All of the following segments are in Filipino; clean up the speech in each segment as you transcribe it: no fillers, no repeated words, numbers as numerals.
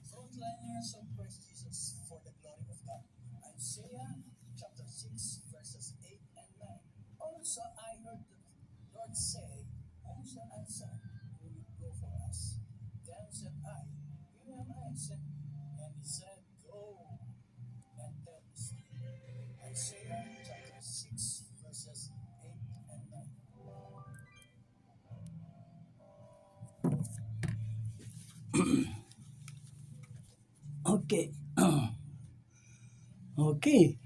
Frontliners of Christ Jesus for the glory of God. Isaiah chapter 6 verses 8 and 9. Also I heard the Lord say, who shall answer? Who will go for us? Then said I, here am I, sent. And he said, go and tell this people. Isaiah chapter 6 verses 8 and 9. Okay. Okay.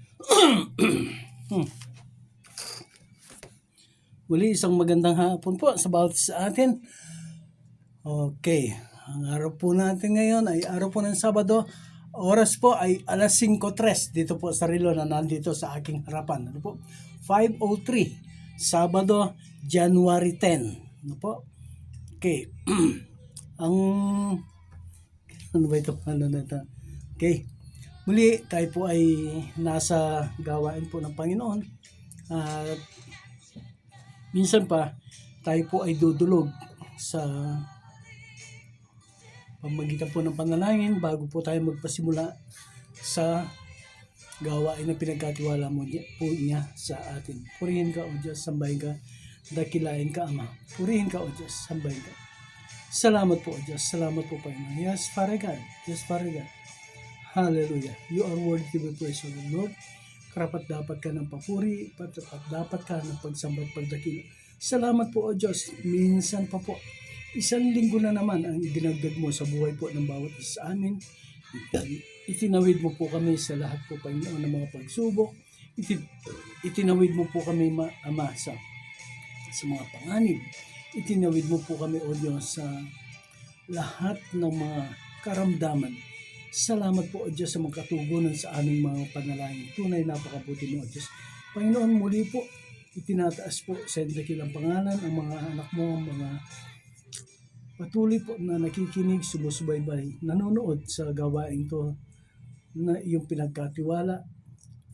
Muli isang magandang hapon po sa bawat sa atin. Okay. Ang araw po natin ngayon ay araw po ng Sabado. Oras po ay alas 5:03 dito po sa relo na nandito sa aking harapan. Ano po? 5:03. Sabado, January 10. Ano po? Okay. Ang ano ba ito? Ano na ito? Okay. Muli, tayo po ay nasa gawain po ng Panginoon. At minsan pa, tayo po ay dudulog sa pamagitan po ng panalangin bago po tayo magpasimula sa gawain na pinagkatiwala mo po niya sa atin. Purihin ka, O Diyos, sambahin ka, dakilain ka, Ama. Purihin ka, O Diyos, sambahin ka. Salamat po, O Diyos. Salamat po, Panginoon. Yes, Father God. Yes, Father God. Hallelujah. You are worthy to be praised, O Lord. Karapat dapat ka ng papuri, dapat ka ng pagsamba at pagdakila. Salamat po, O Diyos. Minsan pa po, isang linggo na naman ang idinagdag mo sa buhay po ng bawat isa sa amin. Itinawid mo po kami sa lahat po, Panginoon, ng mga pagsubok. Itinawid mo po kami, Ama, sa mga panganib. Itinawid mo po kami, O Diyos, sa lahat ng mga karamdaman. Salamat po, O Diyos, sa mga katugunan sa aming mga panalangin. Tunay napakabuti mo, O Diyos. Panginoon, muli po, itinataas po sa dakilang pangalan ang mga anak mo, ang mga patuloy po na nakikinig, sumusubaybay, nanonood sa gawain to na iyong pinagkatiwala.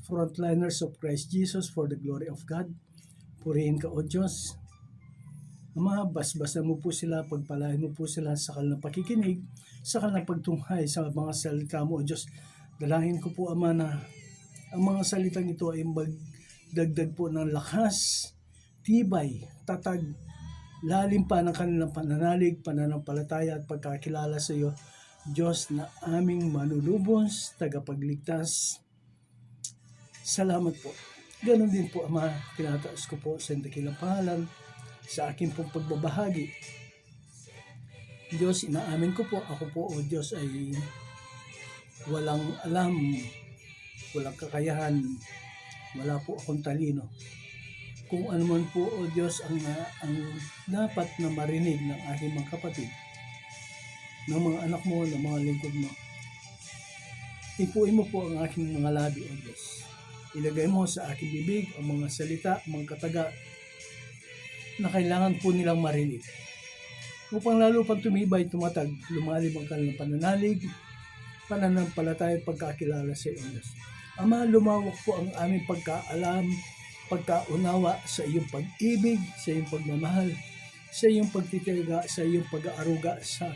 Frontliners of Christ Jesus for the glory of God. Purihin ka, O Diyos. Ama, basbasan mo po sila, pagpalain mo po sila sa kanilang pakikinig, sa kanilang pagtunghay sa mga salita mo, O Diyos. Dalangin ko po, Ama, na ang mga salitang ito ay magdagdag po ng lakas, tibay, tatag, lalim pa ng kanilang pananalig, pananampalataya at pagkakilala sa iyo, Diyos na aming manulubos, tagapagligtas. Salamat po. Ganon din po, Ama, tinataas ko po sa dakilang pangalan sa aking pong pagbabahagi. Diyos, inaamin ko po, ako po, O Diyos, ay walang alam, walang kakayahan, wala po akong talino. Kung ano man po, O Diyos, ang dapat na marinig ng aking mga kapatid, ng mga anak mo, ng mga lingkod mo, ipuin mo po ang aking mga labi, O Diyos. Ilagay mo sa aking bibig ang mga salita, mga kataga, na kailangan po nilang marinig. Upang lalo pang tumibay, tumatag, lumalim ang kanilang pananalig, pananampalataya at pagkakilala sa iyo, Diyos. Ama, lumawak po ang aming pagkaalam, pagkaunawa sa iyong pag-ibig, sa iyong pagmamahal, sa iyong pagtitiyaga, sa iyong pag-aaruga sa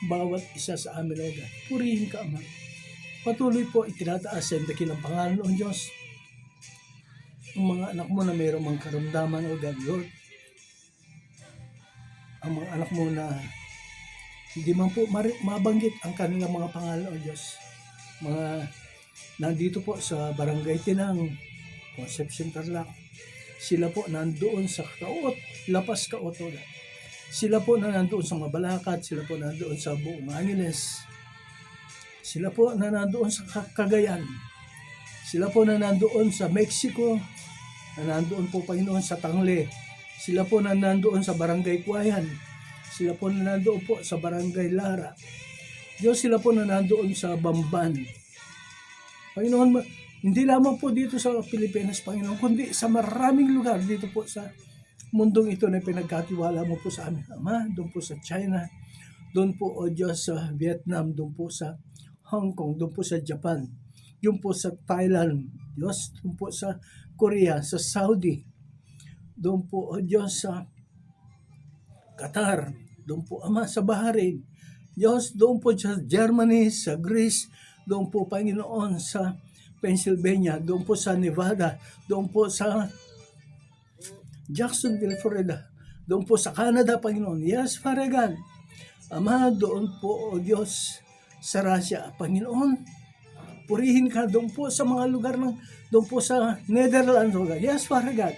bawat isa sa amin, O God. Purihin ka, Ama. Patuloy po itinataas sa dakilang pangalan, O Diyos, ang mga anak mo na mayroong mga karamdaman, O God, Lord. Ang mga anak mo na hindi man po mabanggit ang kanilang mga pangalan, O Diyos. Mga nandito po sa Barangay Tinang, Concepcion, Tarlac. Sila po nandoon sa Kaot, Lapas Kaot. Sila po na nandoon sa Mabalacat, sila po nandoon sa Buong Angeles. Sila po na nandoon sa Cagayan. Sila po na nandoon sa Mexico, na nandoon po, Panginoon, sa Tangle. Sila po na nandoon sa Barangay Kuayan. Sila po na nandoon po sa Barangay Lara. Diyos, sila po na nandoon sa Bamban. Panginoon, hindi lamang po dito sa Pilipinas, Panginoon, kundi sa maraming lugar dito po sa mundong ito na pinagkatiwala mo po sa amin, Ama, doon po sa China, doon po, O Diyos, sa Vietnam, doon po sa Hong Kong, doon po sa Japan, doon po sa Thailand, Diyos, doon po sa Korea, sa Saudi, doon po, O Diyos, sa Qatar, doon po, Ama, sa Bahrain, Diyos, doon po sa Germany, sa Greece, doon po, Panginoon, sa Pennsylvania, doon po sa Nevada, doon po sa Jacksonville, Florida, doon po sa Canada, Panginoon. Yes, Father God. Ama, doon po, O Diyos, sa Russia, Panginoon. Purihin ka doon po sa mga lugar doon po sa Netherlands, O God. Yes, Father God.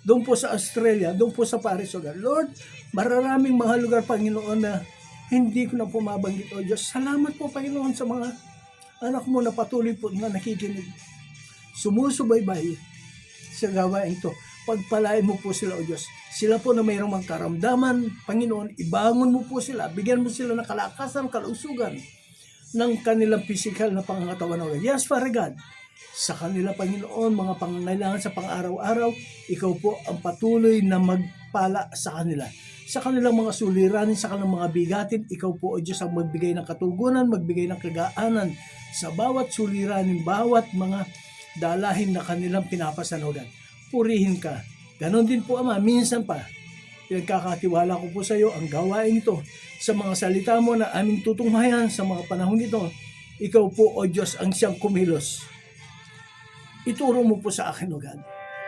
Doon po sa Australia, doon po sa Paris, O God. Lord, maraming mga lugar, Panginoon, na hindi ko na po mabanggit, O Diyos. Salamat po, Panginoon, sa mga anak mo na patuloy po na nakikinig. Sumusubaybay sa gawain ito. Pagpalain mo po sila, O Diyos. Sila po na mayroong mga karamdaman, Panginoon, ibangon mo po sila. Bigyan mo sila ng kalakasan, kalusugan ng kanilang physical na pangangatawan, O God. Yes, Father God. Sa kanila, Panginoon, mga pangangailangan sa pang-araw-araw, ikaw po ang patuloy na magpala sa kanila. Sa kanilang mga suliranin, sa kanilang mga bigatin, ikaw po, O Diyos, ang magbigay ng katugunan, magbigay ng kagaanan sa bawat suliranin, bawat mga dalahin na kanilang pinapasanogan. Purihin ka. Ganon din po, Ama, minsan pa, pinagkakatiwala ko po sa iyo ang gawain ito sa mga salita mo na aming tutunghayan sa mga panahon ito. Ikaw po, O Diyos, ang siyang kumilos. Ituro mo po sa akin, O God,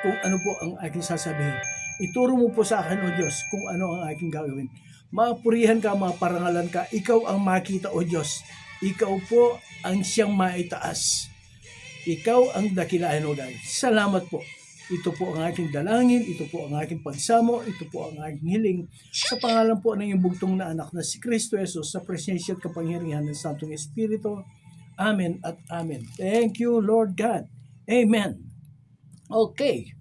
kung ano po ang aking sasabihin. Ituro mo po sa akin, O Diyos, kung ano ang aking gagawin. Mapurihan ka, maparangalan ka. Ikaw ang makita, O Diyos. Ikaw po ang siyang maitaas. Ikaw ang dakilaan, O God. Salamat po. Ito po ang aking dalangin, ito po ang aking pagsamo, ito po ang aking hiling. Sa pangalan po ng iyong bugtong na anak na si Kristo Jesus, sa presensya at kapangyarihan ng Santong Espiritu. Amen at amen. Thank you, Lord God. Amen. Okay.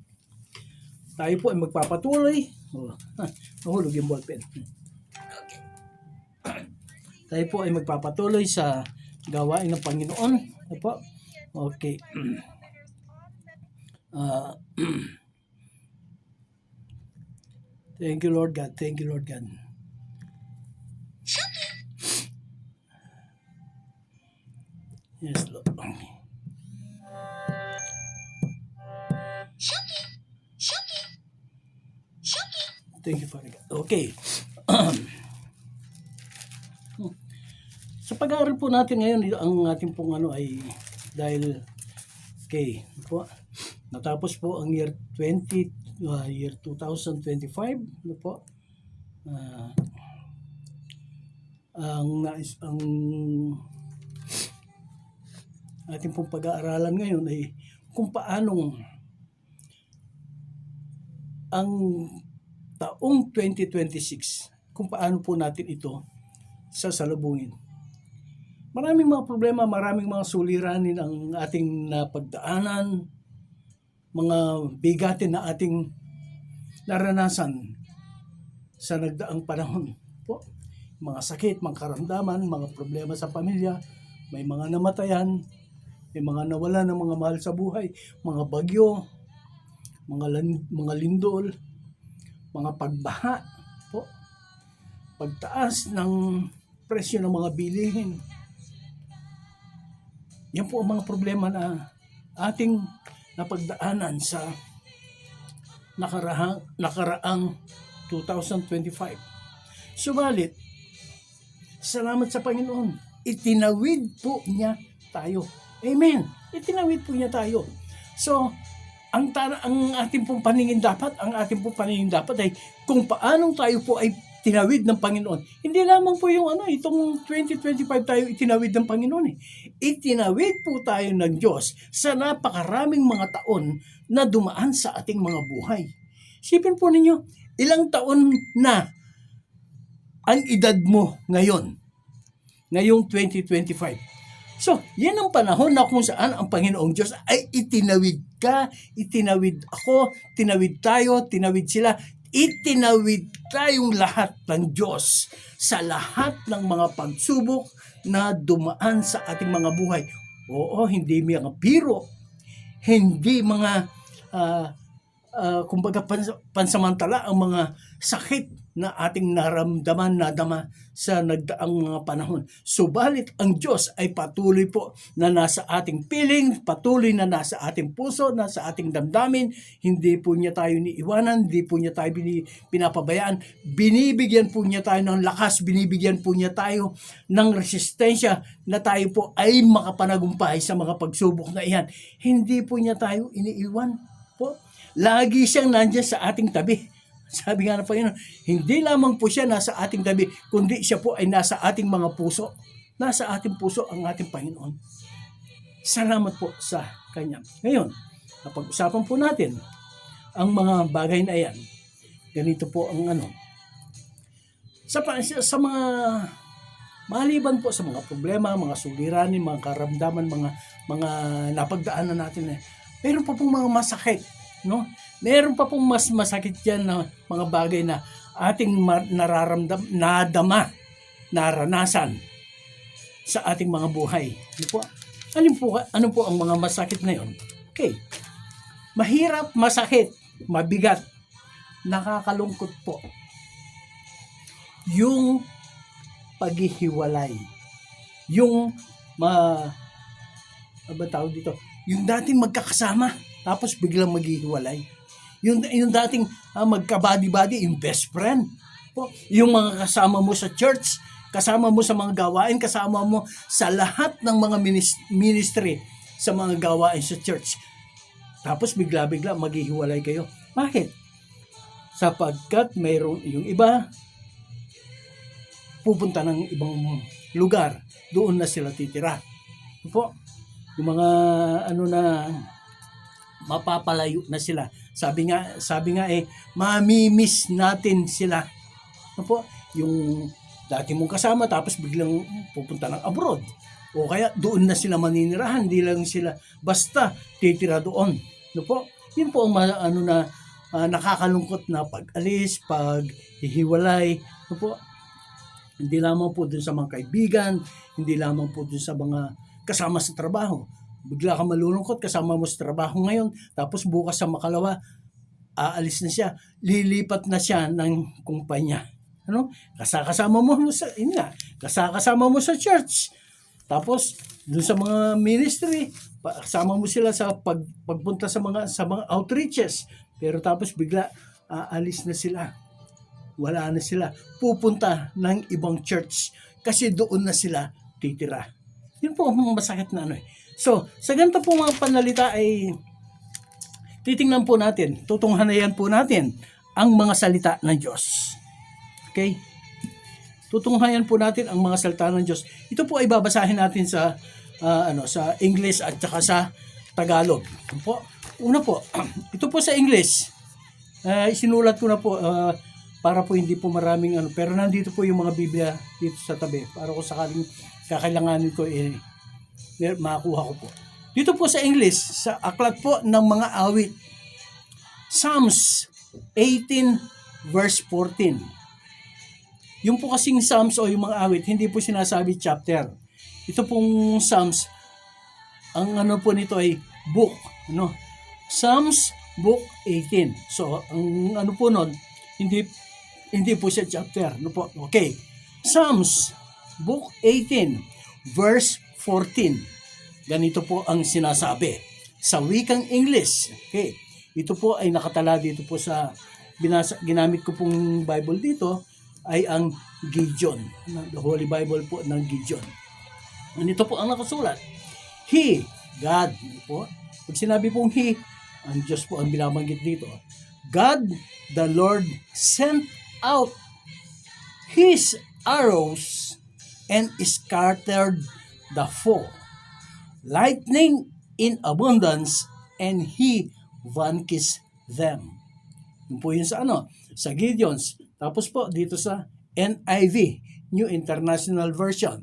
Tayo po ay magpapatuloy. Nahulog yung ballpen. Okay. Tayo po ay magpapatuloy sa gawain ng Panginoon. Ano po? Okay. Thank you, Lord God. Thank you, Lord God. Yes, Lord. Thank you, Father God. Okay. Sa pag-aaral po natin ngayon, ang ating pong ano ay dahil okay, po, natapos po ang year 2025, ano po? Ang ating pong pag-aaralan ngayon ay kung paanong ang taong 2026, kung paano po natin ito sasalubungin. Maraming mga problema, maraming mga suliranin ang ating napagdaanan, mga bigatin na ating naranasan sa nagdaang panahon po. Mga sakit, mga karamdaman, mga problema sa pamilya, may mga namatayan, may mga nawala ng mga mahal sa buhay, mga bagyo, mga lindol, mga pagbaha po, pagtaas ng presyo ng mga bilihin. Yan po ang mga problema na ating napagdaanan sa nakaraang 2025. Subalit, salamat sa Panginoon, itinawid po niya tayo. Amen. Itinawid po niya tayo. So, ang ating pong paningin dapat ay kung paanong tayo po ay tinawid ng Panginoon. Hindi lamang po yung itong 2025 tayo itinawid ng Panginoon eh. Itinawid po tayo ng Diyos sa napakaraming mga taon na dumaan sa ating mga buhay. Isipin po ninyo, ilang taon na ang edad mo ngayong 2025. So, yan ang panahon na kung saan ang Panginoong Diyos ay itinawid ka, itinawid ako, tinawid tayo, tinawid sila, itinawid tayong lahat ng Diyos sa lahat ng mga pagsubok na dumaan sa ating mga buhay. Oo, hindi mga biro, hindi mga kumbaga pansamantala ang mga sakit na ating naramdaman, nadama sa nagdaang mga panahon. Subalit ang Diyos ay patuloy po na nasa ating piling, patuloy na nasa ating puso, nasa ating damdamin. Hindi po niya tayo niiwanan, hindi po niya tayo pinapabayaan. Binibigyan po niya tayo ng lakas, binibigyan po niya tayo ng resistensya na tayo po ay makapanagumpay sa mga pagsubok na iyan. Hindi po niya tayo iniiwan po. Lagi siyang nandiyan sa ating tabi. Sabi nga ng Panginoon, hindi lamang po siya nasa ating tabi, kundi siya po ay nasa ating mga puso. Nasa ating puso ang ating Panginoon. Salamat po sa Kanya. Ngayon, napag-usapan po natin ang mga bagay na yan. Ganito po ang sa mga maliban po sa mga problema, mga suliranin, mga karamdaman, mga napagdaanan natin, meron pa pong mga masakit, no? Meron pa pong mas masakit yan na mga bagay na ating naranasan sa ating mga buhay. Ano po ang mga masakit na yon? Okay. Mahirap, masakit, mabigat, nakakalungkot po. Yung paghihiwalay. Yung yung dating magkakasama, tapos biglang maghihiwalay. Yung dating magka-body-body, yung best friend. Po. Yung mga kasama mo sa church, kasama mo sa mga gawain, kasama mo sa lahat ng mga ministry sa mga gawain sa church. Tapos bigla-bigla maghihiwalay kayo. Bakit? Sapagkat mayroong yung iba pupunta ng ibang lugar, doon na sila titira. Po. Yung mga na mapapalayo na sila. Sabi nga mamimiss natin sila. Po, yung dati mong kasama tapos biglang pupunta ng abroad. O kaya doon na sila maninirahan, hindi lang sila basta titira doon. Po, yun po ang nakakalungkot na pag-alis, paghihiwalay. Po, hindi lamang po dun sa mga kaibigan, hindi lamang po dun sa mga kasama sa trabaho. Bigla ka malulungkot, kasama mo sa trabaho ngayon, tapos bukas sa makalawa, aalis na siya, lilipat na siya ng kumpanya. Kasama mo sa church. Tapos doon sa mga ministry, kasama mo sila sa pagpunta sa mga outreaches. Pero tapos bigla aalis na sila. Wala na sila. Pupunta ng ibang church kasi doon na sila titira. Yun po ang masakit na So, sa ganito po mga panalita ay titingnan po natin, tutunghanayan po natin ang mga salita ng Diyos. Okay? Tutunghayan po natin ang mga salita ng Diyos. Ito po ay babasahin natin sa sa English at saka sa Tagalog. Una po, ito po sa English. Isinulat ko na po para po hindi po maraming pero nandito po yung mga Biblia dito sa tabi para kung sakaling kakailanganin ko makakuha ko po. Dito po sa English, sa aklat po ng mga awit, Psalms 18 verse 14. Yung po kasing Psalms o yung mga awit, hindi po sinasabi chapter. Ito pong Psalms, ang po nito ay book. Psalms book 18. So, ang po nun, hindi po siya chapter. Okay. Psalms book 18 verse 14. Ganito po ang sinasabi sa wikang English. Okay. Ito po ay nakatala dito po sa ginamit ko pong Bible dito ay ang Gideon. The Holy Bible po ng Gideon. Ganito po ang nakasulat. He, God, po. Pag sinabi pong He, ang Diyos po ang binabanggit dito. God, the Lord, sent out His arrows and scattered the foe, lightning in abundance, and He vanquished them. Yun po yun sa Gideons. Tapos po dito sa NIV, New International Version,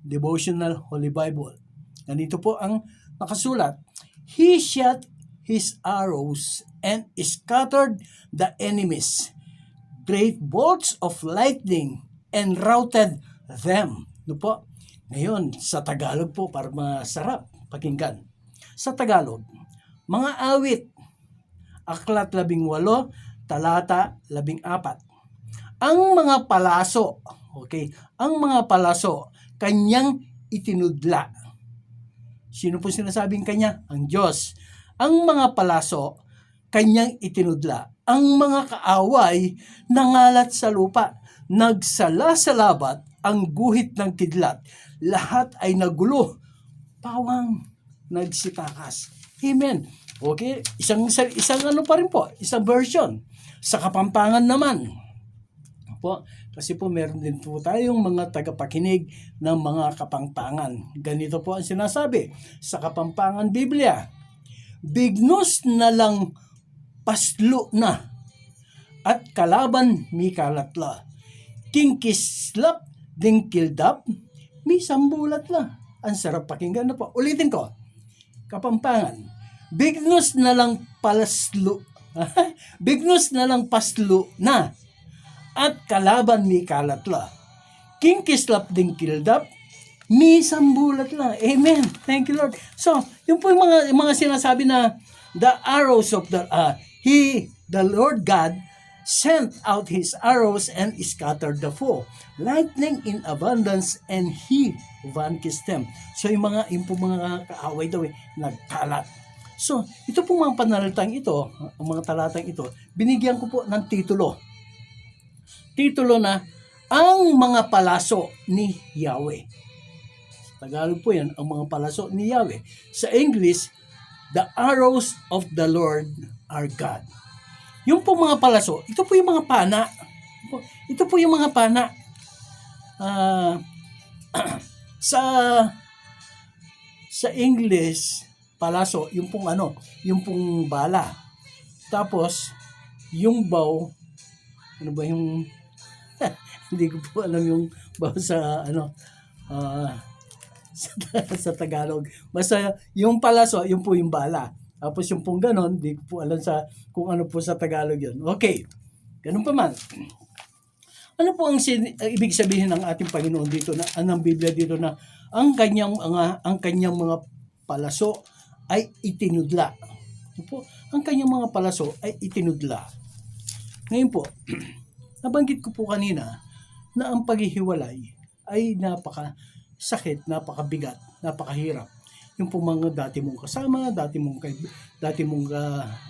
Devotional Holy Bible. Ganito po ang nakasulat. He shot his arrows and scattered the enemies. great bolts of lightning and routed them. No po? Ngayon, sa Tagalog po, para masarap pakinggan. Sa Tagalog, mga awit, Aklat 18, talata 14. Ang mga palaso, okay, ang mga palaso, kanyang itinudla. Sino po sinasabing kanya? Ang Diyos. Ang mga palaso, kanyang itinudla. Ang mga kaaway, nangalat sa lupa. Nagsala sa labat, ang guhit ng kidlat. Lahat ay nagulo. Pawang nagsitakas. Amen. Okay, isang ano pa rin po, isang version. Sa Kapampangan naman po, kasi po meron din po tayong mga tagapakinig ng mga Kapampangan. Ganito po ang sinasabi sa Kapampangan Biblia. Bignos na lang paslo na at kalaban mi kalatla. Kingkislap ding kildap mi sambulat la. Ang sarap pakinggan na po. Ulitin ko. Kapampangan. Bignos na lang paslo. Bignos na lang paslo na at kalaban mi kalatla. Kingkislap ding kildap mi sambulat la. Amen. Thank you, Lord. So, yung po yung mga sinasabi na the arrows of the Lord God sent out his arrows and scattered the foe. Lightning in abundance and he vanquished them. So yung po mga kaaway daw nagkalat. So ito po mga panalitang ito, ang mga talatang ito, binigyan ko po ng titulo. Titulo na ang mga palaso ni Yahweh. Sa Tagalog po yan, ang mga palaso ni Yahweh. Sa English, the arrows of the Lord our God. Yung po mga palaso, ito po yung mga pana. Ito po yung mga pana. Sa English, palaso, yung pong yung pong bala. Tapos, yung bow, ano ba yung, hindi ko po alam yung bow sa, sa Tagalog. Basta, yung palaso, yung po yung bala. Tapos yung pong ganon, di ko po alam kung ano po sa Tagalog yun. Okay, ganun pa man. Ano po ang ibig sabihin ng ating Panginoon dito na ng Biblia dito na ang kanyang mga palaso ay itinudla. Po, ang kanyang mga palaso ay itinudla. Ngayon po, nabanggit ko po kanina na ang paghihiwalay ay napakasakit, napakabigat, napakahirap. Yung po mga dati mong kasama, dati mong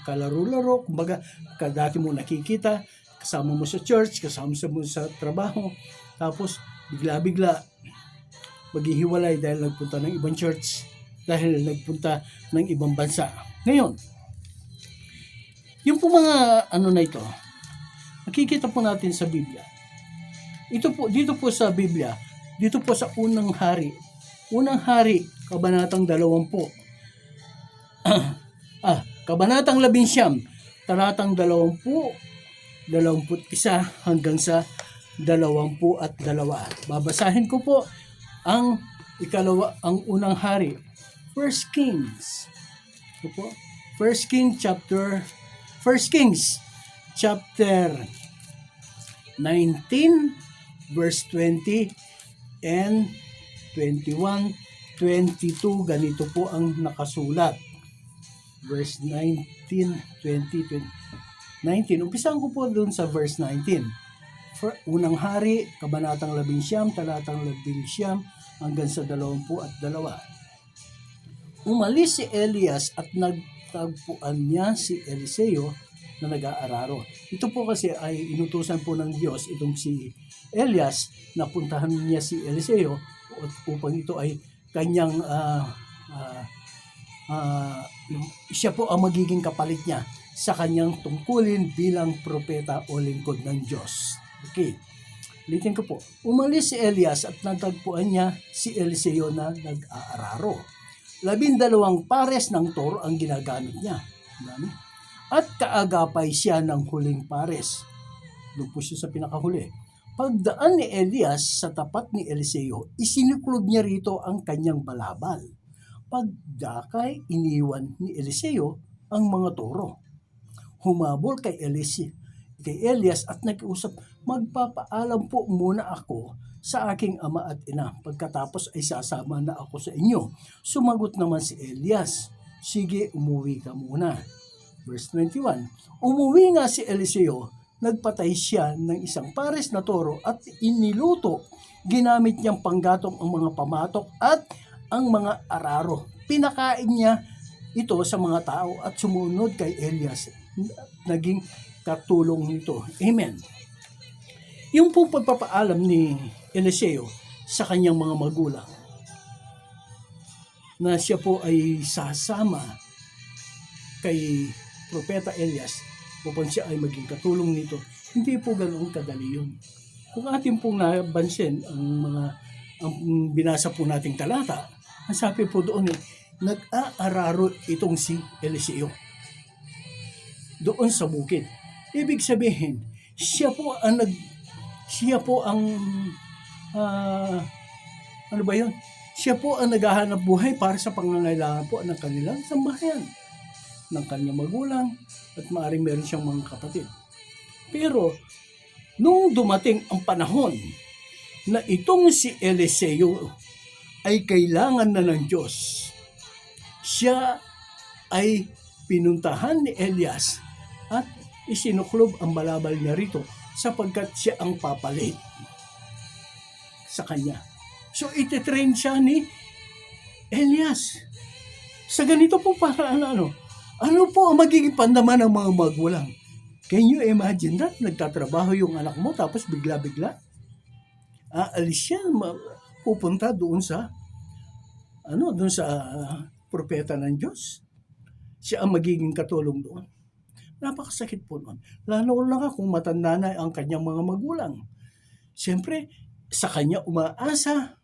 kalaro-laro, kumbaga dati mong nakikita, kasama mo sa church, kasama mo sa trabaho, tapos bigla-bigla maghihiwalay dahil nagpunta ng ibang church, dahil nagpunta ng ibang bansa. Ngayon, yung po mga na ito, nakikita po natin sa Biblia. Dito po sa Biblia, dito po sa Unang Hari, Kabanatang 20. Kabanatang 19, talatang 21 hanggang sa 22. Babasahin ko po ang Unang Hari, 1 Kings. Ito po, 1 Kings chapter 19 verse 20 and 21, 22, ganito po ang nakasulat. Verse 19, 20, 19. Umpisahan ko po doon sa verse 19. Unang Hari, Kabanatang 11, talatang 11 hanggang sa 22. Umalis si Elias at nagtagpuan niya si Eliseo na nag-aararo. Ito po kasi ay inutusan po ng Diyos itong si Elias na puntahan niya si Eliseo upang ito ay kanyang siya po ang magiging kapalit niya sa kanyang tungkulin bilang propeta o lingkod ng Diyos. Okay. Ulitin ko po. Umalis si Elias at natagpuan niya si Eliseo na nag-aararo. 12 pares ng toro ang ginagamit niya. At kaagapay siya ng huling pares. Doon po siya sa pinakahuli. Pagdaan ni Elias sa tapat ni Eliseo, isiniklob niya rito ang kanyang balabal. Pagdakay, iniwan ni Eliseo ang mga toro. Humabol kay Eliseo. kay Elias at nakiusap, magpapaalam po muna ako sa aking ama at ina. Pagkatapos ay sasama na ako sa inyo. Sumagot naman si Elias, sige, umuwi ka muna. Verse 21, umuwi nga si Eliseo, nagpatay siya ng isang pares na toro at iniluto. Ginamit niyang panggatong ang mga pamatok at ang mga araro. Pinakain niya ito sa mga tao at sumunod kay Elias. Naging katulong nito. Amen. Yung pong pagpapaalam ni Eliseo sa kanyang mga magulang na siya po ay sasama kay Propeta Elias upang siya ay maging katulong nito, hindi po ganoon kadali yun. Kung atin pong nabansin ang binasa po nating talata, ang sabi po doon nag-aararo itong si Eliseo doon sa bukid. Ibig sabihin, siya po ang ano ba yun? Siya po ang naghahanap buhay para sa pangangailangan po ng kanilang sambahayan, ng kanyang magulang, at maaaring meron siyang mga kapatid. Pero, nung dumating ang panahon na itong si Eliseo ay kailangan na ng Diyos, siya ay pinuntahan ni Elias at isinuklob ang balabal niya rito sapagkat siya ang papalit sa kanya. So, ititrain siya ni Elias. Sa ganito po paraan ano po ang magiging pandaman ng mga magulang? Can you imagine that? Nagtatrabaho yung anak mo tapos bigla-bigla aalis siya, pupunta doon sa propeta ng Diyos. Siya ang magiging katulong doon. Napakasakit po noon. Lalo na kung matanda na ang kanyang mga magulang. Siyempre, sa kanya umaasa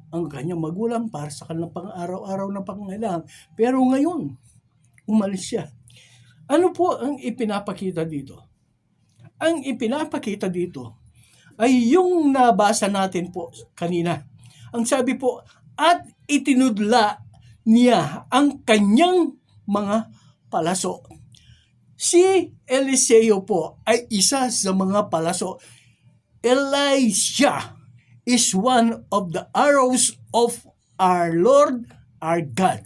ang kanyang magulang para sa kanilang pang-araw-araw na pangangailangan. Pero ngayon, umalis siya. Ano po ang ipinapakita dito? Ang ipinapakita dito ay yung nabasa natin po kanina. Ang sabi po, at itinudla niya ang kanyang mga palaso. Si Eliseo po ay isa sa mga palaso. Elijah is one of the arrows of our Lord, our God.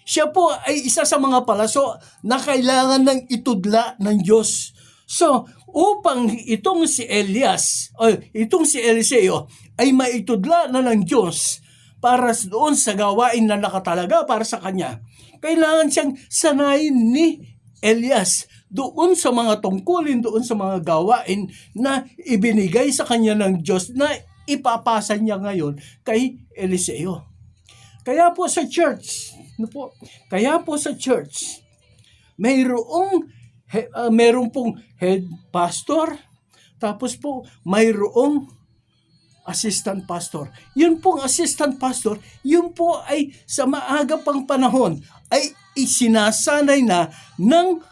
Siya po ay isa sa mga palaso na kailangan ng itudla ng Diyos. So, upang itong si Eliseo ay maitudla na ng Diyos para doon sa gawain na nakatalaga para sa kanya, kailangan siyang sanayin ni Elias doon sa mga tungkulin, doon sa mga gawain na ibinigay sa kanya ng Diyos na ipapasa niya ngayon kay Eliseo. Kaya po sa church, mayroong pong head pastor, tapos po mayroong assistant pastor. Yun pong assistant pastor, yun po ay sa maaga pang panahon ay isinasanay na ng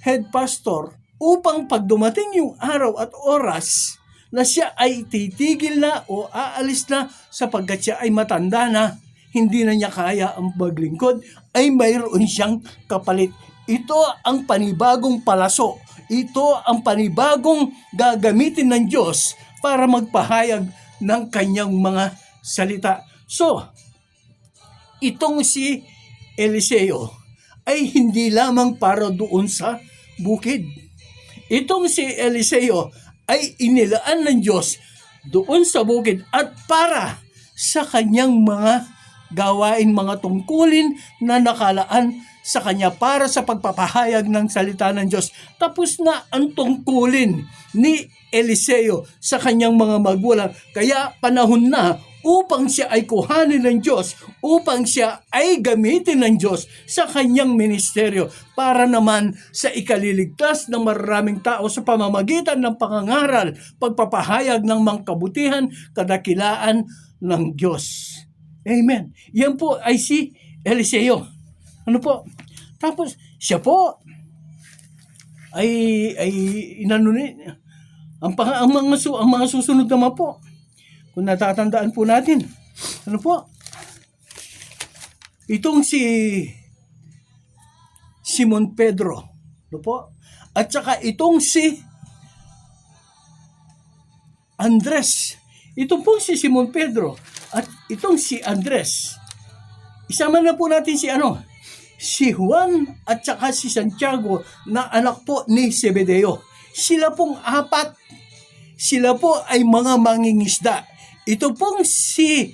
head pastor upang pag dumating yung araw at oras na siya ay titigil na o aalis na sapagkat siya ay matanda na, hindi na niya kaya ang maglingkod, ay mayroon siyang kapalit. Ito ang panibagong palaso. Ito ang panibagong gagamitin ng Diyos para magpahayag ng kanyang mga salita. So, itong si Eliseo ay hindi lamang para doon sa bukid. Itong si Eliseo ay inilaan ng Diyos doon sa bukid at para sa kanyang mga gawain, mga tungkulin na nakalaan sa kanya para sa pagpapahayag ng salita ng Diyos. Tapos na ang tungkulin ni Eliseo sa kanyang mga magulang. Kaya panahon na upang siya ay kuhanin ng Diyos, upang siya ay gamitin ng Diyos sa kanyang ministeryo para naman sa ikaliligtas ng maraming tao sa pamamagitan ng pangangaral, pagpapahayag ng mga kabutihan, kadakilaan ng Diyos. Amen. Yan po ay si Eliseo. Ano po? Tapos siya po ay ang mga susunod naman po. Kung natatandaan po natin. Ano po? Itong si Simon Pedro. Ano po? At saka itong si Andres. Ito pong si Simon Pedro at itong si Andres. Isama na po natin si Juan at saka si Santiago na anak po ni Zebedeo. Sila pong apat. Sila po ay mga mangingisda. Ito pong si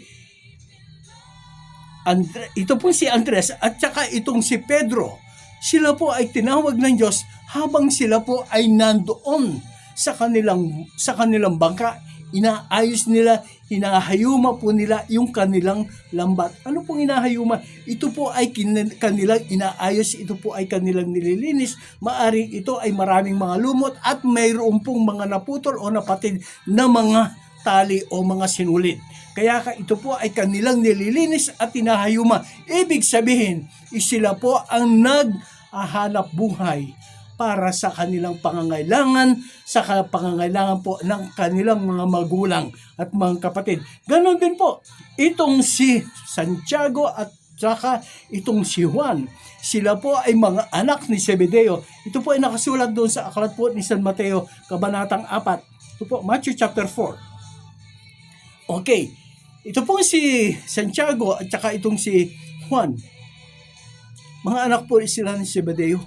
Andres at saka itong si Pedro. Sila po ay tinawag ng Diyos habang sila po ay nandoon sa kanilang bangka. Inaayos nila, hinahayuma po nila yung kanilang lambat. Ano pong hinahayuma? Ito po ay kanilang inaayos, ito po ay kanilang nililinis. Maaring ito ay maraming mga lumot at mayroon pong mga naputol o napatid na mga tali o mga sinulit. Kaya ito po ay kanilang nililinis at hinahayuma. Ibig sabihin, sila po ang naghahanap buhay para sa kanilang pangangailangan, sa pangangailangan po ng kanilang mga magulang at mga kapatid. Ganon din po, itong si Santiago at saka itong si Juan. Sila po ay mga anak ni Zebedeo. Ito po ay nakasulat doon sa aklat po ni San Mateo, Kabanatang 4. Ito po, Matthew chapter 4. Okay, ito po si Santiago at saka itong si Juan. Mga anak po sila ni Zebedeo.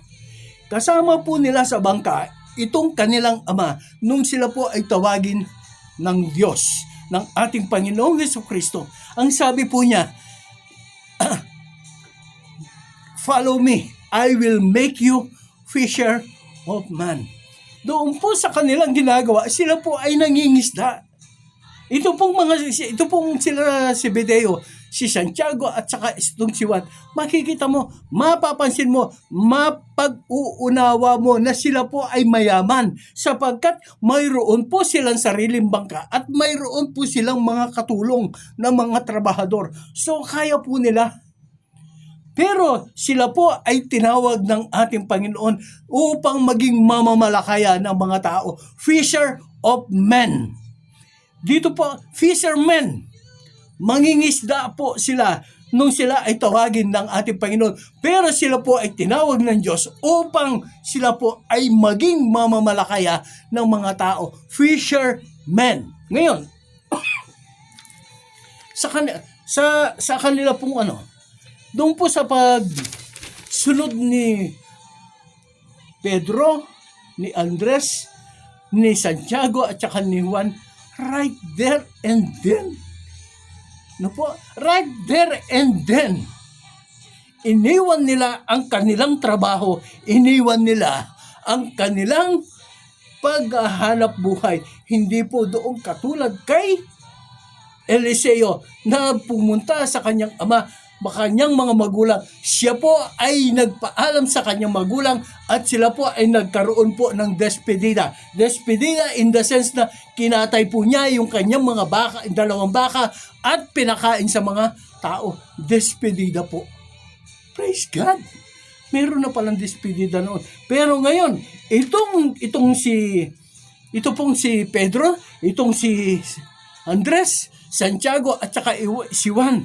Kasama po nila sa bangka itong kanilang ama nung sila po ay tawagin ng Diyos, ng ating Panginoong Jesucristo. Ang sabi po niya, "Follow me, I will make you fisher of man." Doon po sa kanilang ginagawa, sila po ay nangingisda. Ito pong sila Zebedeo, si Santiago at saka itong si Juan, makikita mo, mapapansin mo, mapag-uunawa mo na sila po ay mayaman sapagkat mayroon po silang sariling bangka at mayroon po silang mga katulong na mga trabahador. So kaya po nila. Pero sila po ay tinawag ng ating Panginoon upang maging mamamalakaya ng mga tao. Fisher of men. Dito po, fishermen. Mangingisda po sila nung sila ay tawagin ng ating Panginoon. Pero sila po ay tinawag ng Diyos upang sila po ay maging mamamalakaya ng mga tao. Fishermen. Ngayon, sa kanila pong doon po sa pagsunod ni Pedro, ni Andres, ni Santiago at saka ni Juan, right there and then, right there and then, iniwan nila ang kanilang trabaho, iniwan nila ang kanilang paghahanap buhay. Hindi po doon katulad kay Eliseo na pumunta sa kanyang ama, kanyang mga magulang. Siya po ay nagpaalam sa kanyang magulang at sila po ay nagkaroon po ng despedida. Despedida in the sense na kinatay po niya yung kanyang mga baka, 2 baka at pinakain sa mga tao. Despedida po. Praise God. Meron na palang despedida noon. Pero ngayon, ito pong si Pedro, itong si Andres, Santiago at saka si Juan.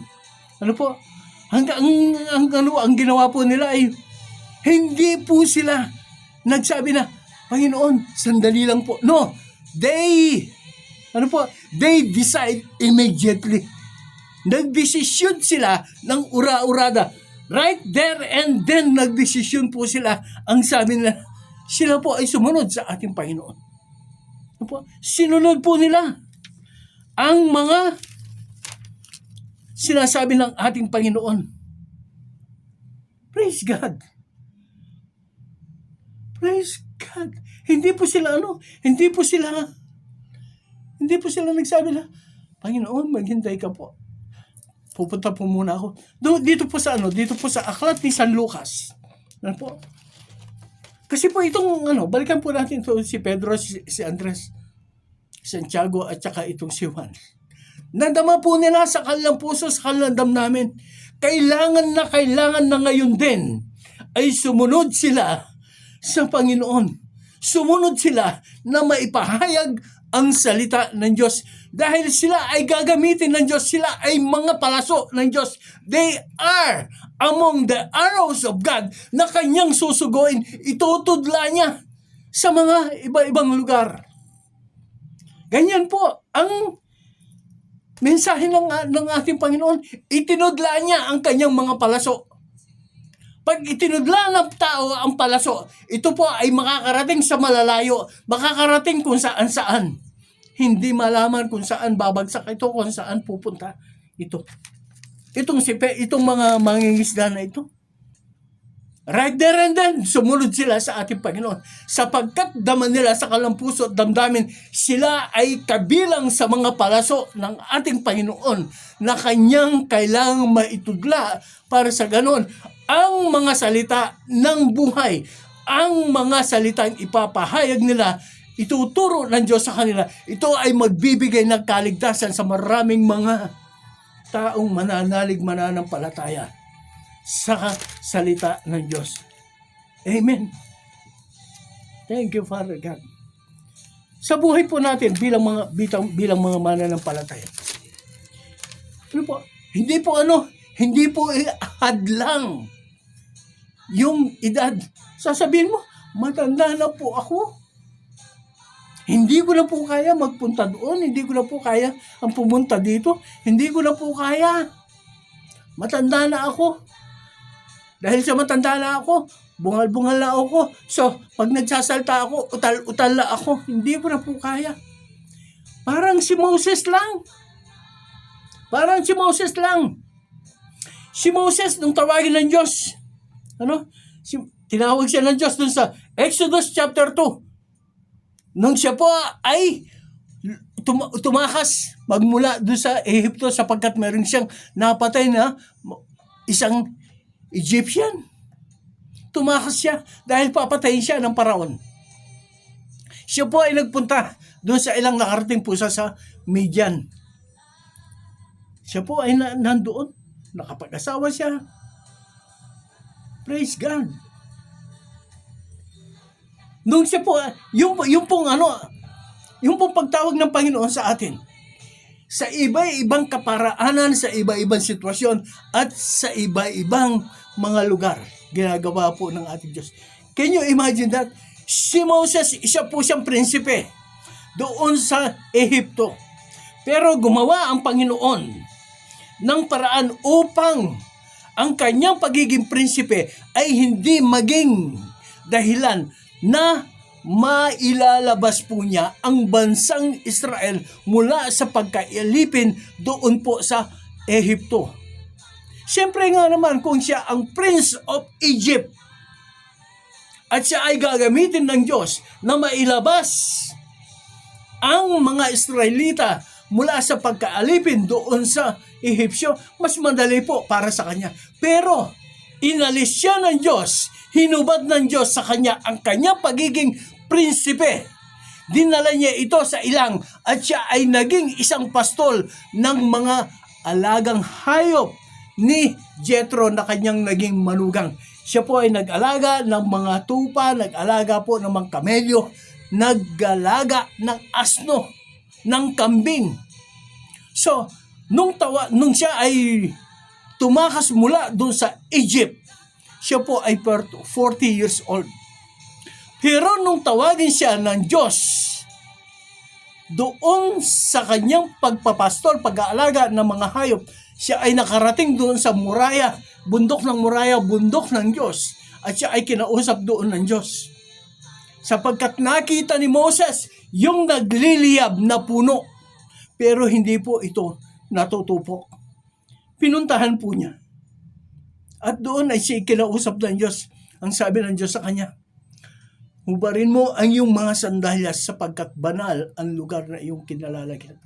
Ang ginawa po nila ay hindi po sila nagsabi na, Panginoon, sandali lang po. No, they decide immediately. Nagdesisyon sila ng ura-urada. Right there and then, nagdesisyon po sila. Ang sabi nila, sila po ay sumunod sa ating Panginoon. Sinunod po nila ang mga sinasabi ng ating Panginoon. Praise God. Praise God. Hindi po sila nagsabi na, Panginoon, maghintay ka po. Pupunta po muna ako. Dito po sa aklat ni San Lucas. Kasi po itong balikan po natin ito si Pedro, si Andres, Santiago at saka itong si Juan. Nadama po nila sa kanilang puso, sa kanilang damdamin. Kailangan na ngayon din ay sumunod sila sa Panginoon. Sumunod sila na maipahayag ang salita ng Diyos. Dahil sila ay gagamitin ng Diyos. Sila ay mga palaso ng Diyos. They are among the arrows of God na kanyang susuguin. Itutudla niya sa mga iba-ibang lugar. Ganyan po ang mensahe ng ating Panginoon. Itinudla niya ang kanyang mga palaso. Pag itinudla ng tao ang palaso, ito po ay makakarating sa malalayo, makakarating kung saan-saan. Hindi malaman kung saan babagsak ito, kung saan pupunta ito. Itong mga mangingisda na ito. Right there and then, sumunod sila sa ating Panginoon. Sapagkat daman nila sa kalampuso at damdamin, sila ay kabilang sa mga palaso ng ating Panginoon na kanyang kailangang maitudla para sa ganon. Ang mga salita ng buhay, ang mga salitang ipapahayag nila, ituturo ng Diyos sa kanila, ito ay magbibigay ng kaligtasan sa maraming mga taong mananampalataya sa salita ng Diyos. Amen. Thank you, Father God. Sa buhay po natin bilang mga mananampalataya. Hindi po hadlang yung edad. Sasabihin mo, matanda na po ako. Hindi ko na po kaya magpunta doon. Hindi ko na po kaya ang pumunta dito. Hindi ko na po kaya. Matanda na ako. Dahil sa matanda na ako, bungal-bungal na ako. So, pag nagsasalta ako, utal-utal na ako. Hindi ko na po kaya. Parang si Moses lang. Si Moses, nung tawagin ng Diyos, tinawag siya ng Diyos dun sa Exodus chapter 2. Nung siya po ay tumakas magmula dun sa Ehipto sapagkat meron siyang napatay na isang Egyptian. Tumakas siya dahil papatayin siya ng Paraon. Siya po ay nagpunta doon sa ilang nakarating pusa sa Midian. Siya po ay nandoon. Nakapag-asawa siya. Praise God. Nung siya po, yung pong pagtawag ng Panginoon sa atin, sa iba-ibang kaparaanan, sa iba-ibang sitwasyon, at sa iba-ibang mga lugar, ginagawa po ng ating Diyos. Can you imagine that? Si Moses, isa po siyang prinsipe doon sa Ehipto. Pero gumawa ang Panginoon ng paraan upang ang kanyang pagiging prinsipe ay hindi maging dahilan na mailalabas po niya ang bansang Israel mula sa pagkailipin doon po sa Ehipto. Siyempre nga naman kung siya ang Prince of Egypt at siya ay gagamitin ng Diyos na mailabas ang mga Israelita mula sa pagkaalipin doon sa Ehipsyo, mas madali po para sa kanya. Pero inalis siya ng Diyos, hinubad ng Diyos sa kanya ang kanyang pagiging prinsipe. Dinala niya ito sa ilang at siya ay naging isang pastol ng mga alagang hayop ni Jethro na kanyang naging manugang. Siya po ay nag-alaga ng mga tupa, nag-alaga po ng mga kamelyo, nag-alaga ng asno, ng kambing. So, nung siya ay tumakas mula doon sa Egypt, siya po ay 40 years old. Pero nung tawagin siya ng Diyos, doon sa kanyang pagpapastol, pag-aalaga ng mga hayop, siya ay nakarating doon sa Moriah, bundok ng Moriah, bundok ng Diyos. At siya ay kinausap doon ng Diyos. Sapagkat nakita ni Moses yung nagliliyab na puno. Pero hindi po ito natutupok. Pinuntahan po niya. At doon ay siya kinausap ng Diyos. Ang sabi ng Diyos sa kanya, hubarin mo ang iyong mga sandalyas sapagkat banal ang lugar na iyong kinalalagyan.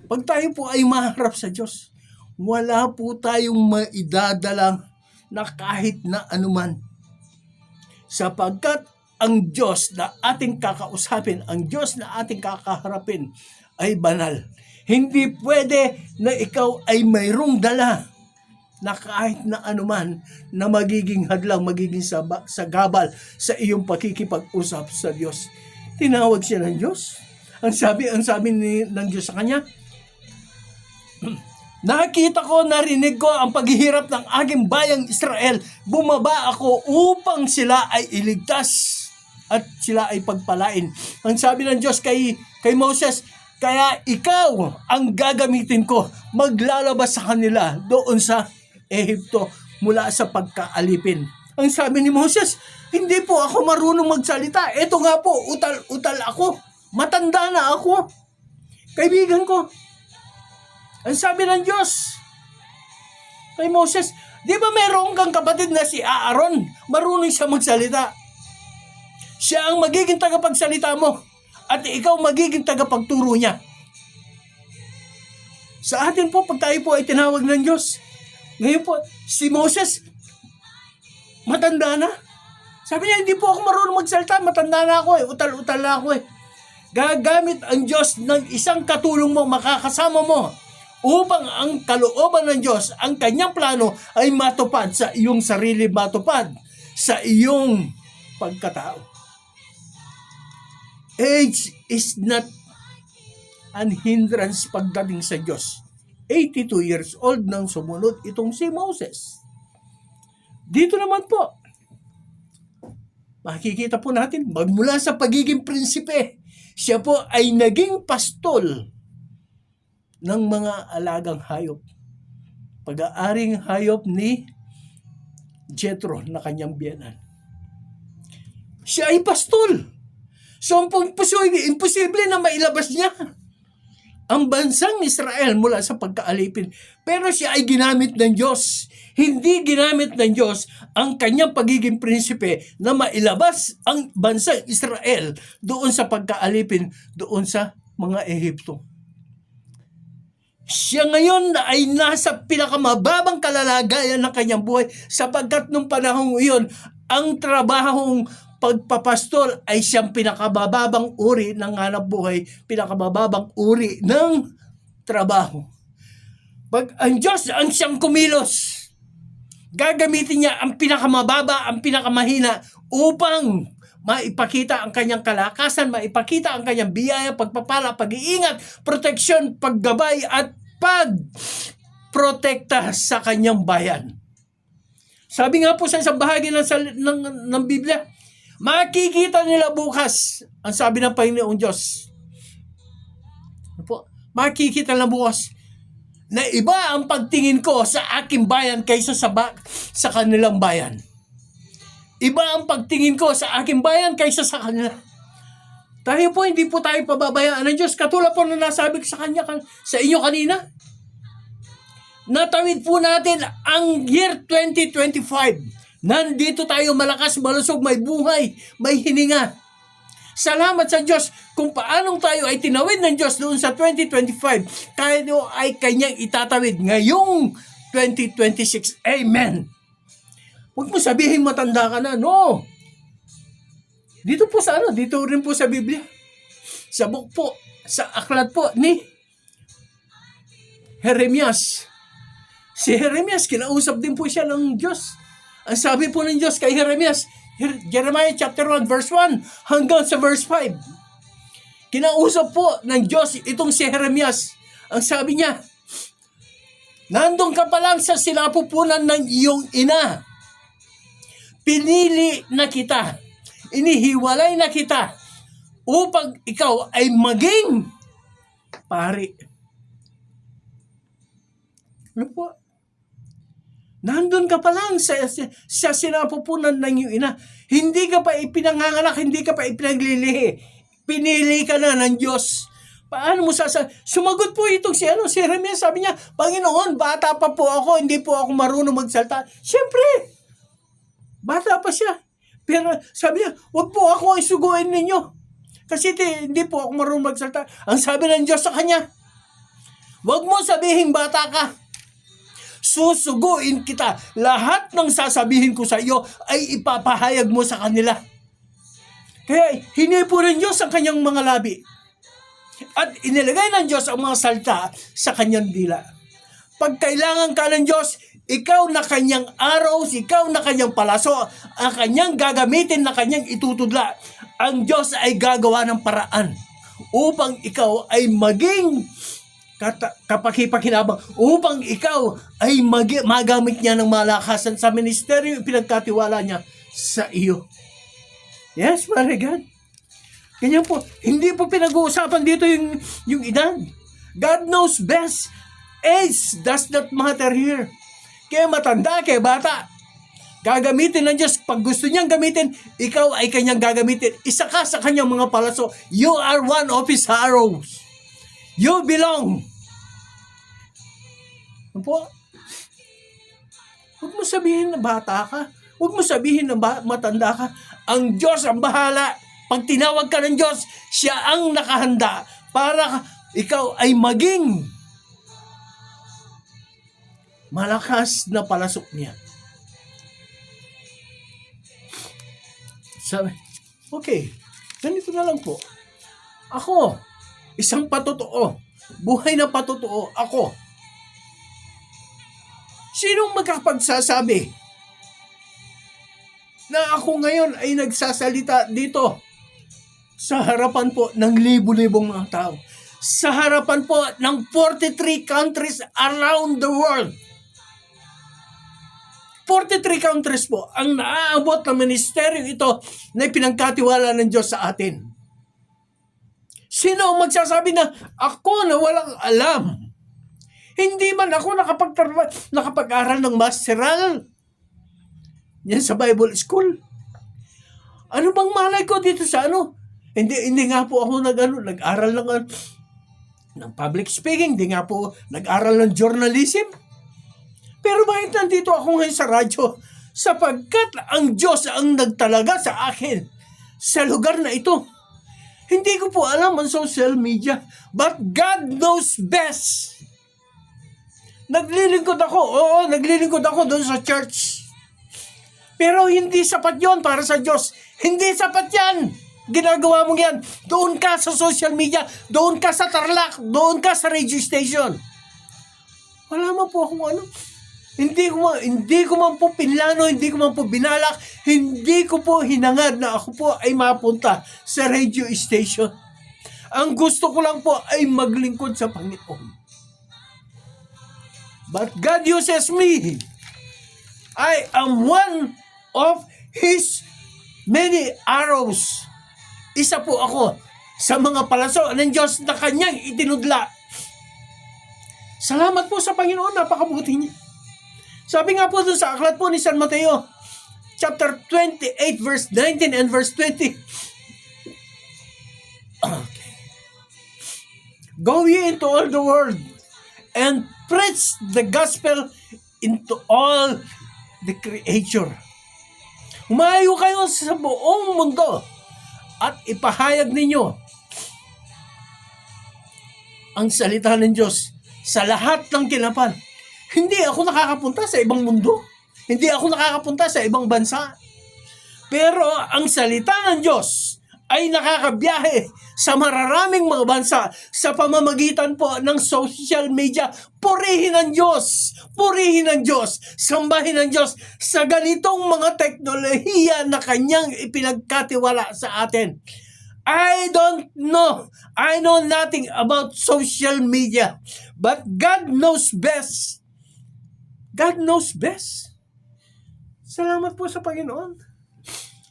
Pag tayo po ay maharap sa Diyos, wala po tayong maidadala na kahit na anuman. Sapagkat ang Diyos na ating kakausapin, ang Diyos na ating kakaharapin ay banal. Hindi pwede na ikaw ay mayroong dala na kahit na anuman na magiging hadlang, magiging sagabal sa iyong pakikipag-usap sa Diyos. Tinawag siya ng Diyos. Ang sabi ng Diyos sa kanya, nakita ko, narinig ko ang paghihirap ng aking bayang Israel. Bumaba ako upang sila ay iligtas at sila ay pagpalain. Ang sabi ng Diyos kay Moses, Kaya ikaw ang gagamitin ko. Maglalabas sa kanila doon sa Ehipto mula sa pagkaalipin. Ang sabi ni Moses, hindi po ako marunong magsalita. Ito nga po, utal ako. Matanda na ako. Kaibigan ko. Ang sabi ng Diyos kay Moses, di ba meron kang kapatid na si Aaron? Marunong siya magsalita. Siya ang magiging tagapagsalita mo. At ikaw magiging tagapagturo niya. Sa atin po, pag tayo po ay tinawag ng Diyos, ngayon po, si Moses, matanda na. Sabi niya, hindi po ako marunong magsalita, matanda na ako utal-utal na ako Gagamit ang Diyos ng isang katulong mo, makakasama mo, upang ang kalooban ng Diyos, ang kanyang plano ay matupad sa iyong sarili, matupad sa iyong pagkatao. Age is not an hindrance pagdating sa Diyos. 82 years old nang sumunod itong si Moses. Dito naman po, makikita po natin, magmula sa pagiging prinsipe, siya po ay naging pastol ng mga alagang hayop. Pag-aaring hayop ni Jethro na kanyang biyenan. Siya ay pastol. So, imposible na mailabas niya ang bansang Israel mula sa pagkaalipin. Pero siya ay ginamit ng Diyos. Hindi ginamit ng Diyos ang kanyang pagiging prinsipe na mailabas ang bansang Israel doon sa pagkaalipin, doon sa mga Ehipto. Siya ngayon ay nasa pinakamababang kalalagayan ng kanyang buhay sapagkat nung panahong iyon, ang trabahong pagpapastol ay siyang pinakabababang uri ng hanap buhay, pinakabababang uri ng trabaho. Pag ang Diyos ang siyang kumilos, gagamitin niya ang pinakamababa, ang pinakamahina upang maipakita ang kanyang kalakasan, maipakita ang kanyang biyaya, pagpapala, pag-iingat, proteksyon, paggabay at pagprotekta sa kanyang bayan. Sabi nga po sa isang bahagi ng Biblia, makikita nila bukas, ang sabi ng Panginoong Diyos, makikita nila bukas na iba ang pagtingin ko sa aking bayan kaysa sa kanilang bayan. Iba ang pagtingin ko sa aking bayan kaysa sa kanila. Tayo po, hindi po tayo pababayaan ng Diyos. Katulad po na nasabi sa inyo kanina. Natawid po natin ang year 2025. Nandito tayo malakas, malusog, may buhay, may hininga. Salamat sa Diyos kung paanong tayo ay tinawid ng Diyos doon sa 2025. Tayo ay kanyang itatawid ngayong 2026. Amen. Huwag mo sabihin matanda ka na. No. Dito po sa dito rin po sa Biblia. Sa book po, sa aklat po ni Jeremias. Si Jeremias, kinausap din po siya ng Diyos. Ang sabi po ng Diyos kay Jeremias, Jeremiah chapter 1 verse 1 hanggang sa verse 5. Kinausap po ng Diyos itong si Jeremias. Ang sabi niya, nandun ka pa lang sa sinapupunan ng iyong ina. Pinili na kita. Inihiwalay na kita upang ikaw ay maging pari. Ano po? Nandun ka pa lang sa sinapupunan ng iyong ina. Hindi ka pa ipinanganganak, hindi ka pa ipinaglilihi. Pinili ka na ng Diyos. Paano mo sumagot po itong si Jeremias, sabi niya, Panginoon, bata pa po ako, hindi po ako marunong magsalita. Siyempre, bata pa siya. Pero sabi niya, wag po ako isuguin ninyo. Kasi hindi po ako marunong magsalita. Ang sabi ng Diyos sa kanya, wag mo sabihin bata ka. Susuguin kita. Lahat ng sasabihin ko sa iyo ay ipapahayag mo sa kanila. Kaya hinipo ng Diyos ang kanyang mga labi. At inilagay ng Diyos ang mga salita sa kanyang dila. Pag kailangan ka ng Diyos, ikaw na kanyang arrows, ikaw na kanyang palaso, ang kanyang gagamitin na kanyang itutudla. Ang Diyos ay gagawa ng paraan upang ikaw ay maging kapaki-pakinabang, upang ikaw ay magamit niya ng malakasan sa ministeryo pinagkatiwala niya sa iyo. Yes, Mary God. Ganyan po. Hindi po pinag-uusapan dito yung edad. God knows best. Age does not matter here. Kaya matanda, kaya bata. Gagamitin ng Diyos. Pag gusto niyang gamitin, ikaw ay kanyang gagamitin. Isa ka sa kanyang mga palaso. You are one of His arrows. You belong. Ano po? Huwag mo sabihin na bata ka. Huwag mo sabihin na matanda ka. Ang Diyos ang bahala. Pag tinawag ka ng Diyos, siya ang nakahanda para ikaw ay maging malakas na palasok niya. Sabi, okay, ganito na lang po. Ako, isang patotoo, buhay na patotoo, ako. Sinong magkapagsasabi na ako ngayon ay nagsasalita dito sa harapan po ng libu-libong mga tao? Sa harapan po ng 43 countries around the world. 43 countries po ang naaabot ng ministeryo ito na ipinagkatiwala ng Diyos sa atin. Sino ang magsasabi na ako na walang alam? Hindi man ako nakapag-aral ng masteral yan sa Bible School. Ano bang malay ko dito sa ano? Hindi nga po ako nag-aral ng public speaking. Hindi nga po nag-aral ng journalism. Pero bakit nandito ako ngayon sa radyo? Sapagkat ang Diyos ang nagtalaga sa akin sa lugar na ito. Hindi ko po alam ang social media, but God knows best. Naglilingkod ako doon sa church. Pero hindi sapat yon para sa Diyos. Hindi sapat yan. Ginagawa mo yan. Doon ka sa social media, doon ka sa Tarlac, doon ka sa radio station. Wala man po akong ano. Hindi ko man po pinlano, hindi ko man po binalak, hindi ko po hinangad na ako po ay mapunta sa radio station. Ang gusto ko lang po ay maglingkod sa Panginoon. But God uses me. I am one of His many arrows. Isa po ako sa mga palaso ng Diyos na Kanyang itinudla. Salamat po sa Panginoon, napakabuti niya. Sabi nga po dun sa aklat po ni San Mateo, chapter 28, verse 19 and verse 20. Okay. Go ye into all the world and preach the gospel into all the creature. Humayo kayo sa buong mundo at ipahayag ninyo ang salita ng Diyos sa lahat ng kinapan. Hindi ako nakakapunta sa ibang mundo. Hindi ako nakakapunta sa ibang bansa. Pero ang salita ng Diyos ay nakakabiyahe sa mararaming mga bansa sa pamamagitan po ng social media. Purihin ang Diyos! Purihin ang Diyos! Sambahin ang Diyos sa ganitong mga teknolohiya na Kanyang ipinagkatiwala sa atin. I don't know. I know nothing about social media. But God knows best. God knows best. Salamat po sa Panginoon.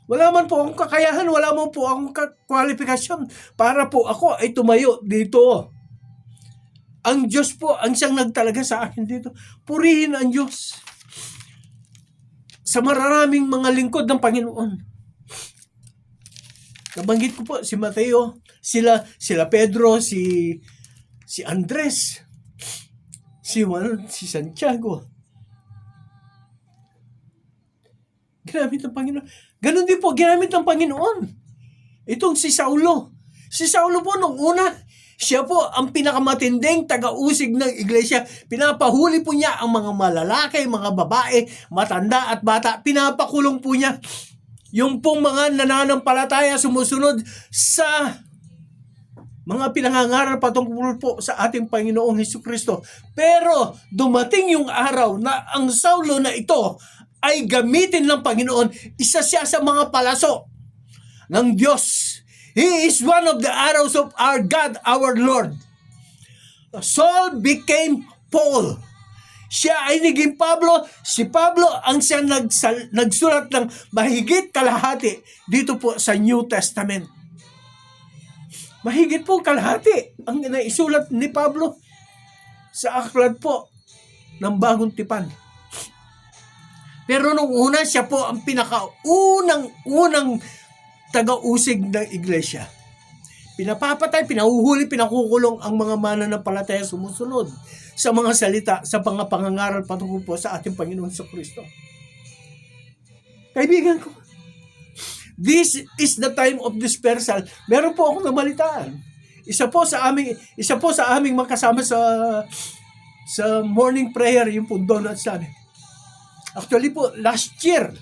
Wala man po akong kakayahan, wala man po akong kwalifikasyon para po ako ay tumayo dito. Ang Diyos po ang siyang nagtalaga sa akin dito. Purihin ang Diyos sa mararaming mga lingkod ng Panginoon. Nabanggit ko po si Mateo, sila Pedro, si Andres, si Santiago. Ginamit ng Panginoon. Ganon din po, ginamit ng Panginoon. Itong si Saulo. Si Saulo po nung una, siya po ang pinakamatinding taga-usig ng iglesia. Pinapahuli po niya ang mga malalaki, mga babae, matanda at bata. Pinapakulong po niya yung pong mga nananampalataya sumusunod sa mga pinangangaral patungkol po sa ating Panginoong Hesukristo. Pero dumating yung araw na ang Saulo na ito ay gamitin ng Panginoon. Isa siya sa mga palaso ng Diyos. He is one of the arrows of our God, our Lord. Saul became Paul. Siya ay naging Pablo. Si Pablo ang siya nagsulat ng mahigit kalahati dito po sa New Testament. Mahigit po kalahati ang naisulat ni Pablo sa aklat po ng Bagong Tipan. Pero nung una, siya po ang pinakaunang taga-usig ng iglesia. Pinapapatay, pinahuhuli, pinakukulong ang mga mananampalataya sumusunod sa mga salita, sa mga pangangaral patungkol po sa ating Panginoon sa Kristo. Kaibigan ko, this is the time of dispersal. Meron po akong nabalitaan. Isa po sa aming magkasama sa morning prayer, yung po doon at sabi. Actually po, last year,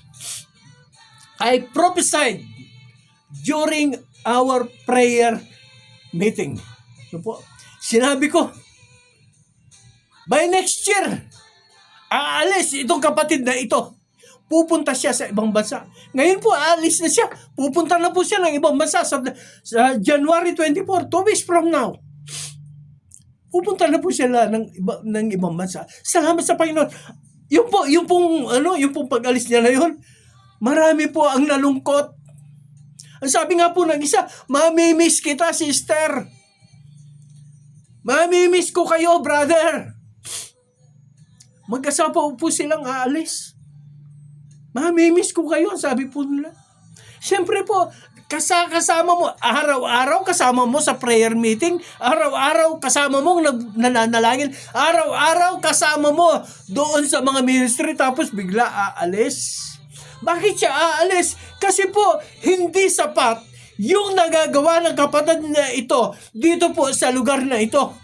I prophesied during our prayer meeting. Ano po? Sinabi ko, by next year, aalis itong kapatid na ito. Pupunta siya sa ibang bansa. Ngayon po, aalis na siya. Pupunta na po siya ng ibang bansa sa January 24, 2 weeks from now. Pupunta na po siya ng ibang bansa. Salamat sa Panginoon. Yung pong pag-alis niya na yun, marami po ang nalungkot. Ang sabi nga po ng isa, mamimiss kita, sister. Mamimiss ko kayo, brother. Mag-asawa po silang aalis. Mamimiss ko kayo, sabi po nila. Siyempre po, kasama mo, araw-araw kasama mo sa prayer meeting, araw-araw kasama mo nananalangin, araw-araw kasama mo doon sa mga ministry, tapos bigla aalis. Bakit siya aalis? Kasi po, hindi sapat yung nagagawa ng kapatid na ito dito po sa lugar na ito.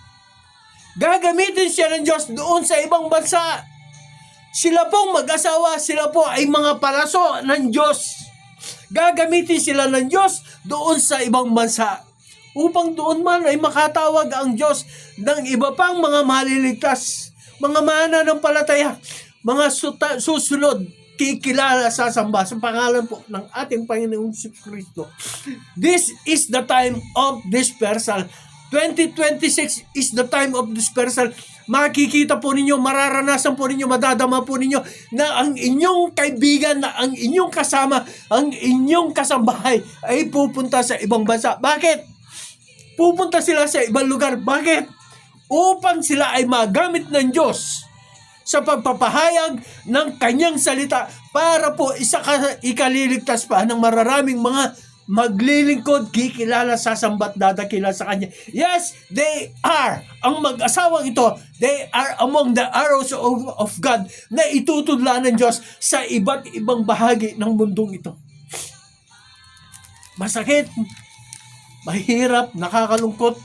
Gagamitin siya ng Diyos doon sa ibang bansa. Sila pong mag-asawa, sila po ay mga palaso ng Diyos. Gagamitin sila ng Diyos doon sa ibang bansa. Upang doon man ay makatawag ang Diyos ng iba pang mga maliligtas, mga mananampalataya, mga susunod, kikilala, sasamba sa pangalan po ng ating Panginoong Kristo. This is the time of dispersal. 2026 is the time of dispersal. Makikita po ninyo, mararanasan po ninyo, madadama po ninyo na ang inyong kaibigan, na ang inyong kasama, ang inyong kasambahay ay pupunta sa ibang bansa. Bakit? Pupunta sila sa ibang lugar. Bakit? Upang sila ay magamit ng Diyos sa pagpapahayag ng kanyang salita para po ikaliligtas pa ng mararaming mga maglilingkod, kikilala, sasambat, dadakila sa kanya. Yes, they are. Ang mag-asawang ito, they are among the arrows of God na itutudla ng Diyos sa iba't ibang bahagi ng mundong ito. Masakit, mahirap, nakakalungkot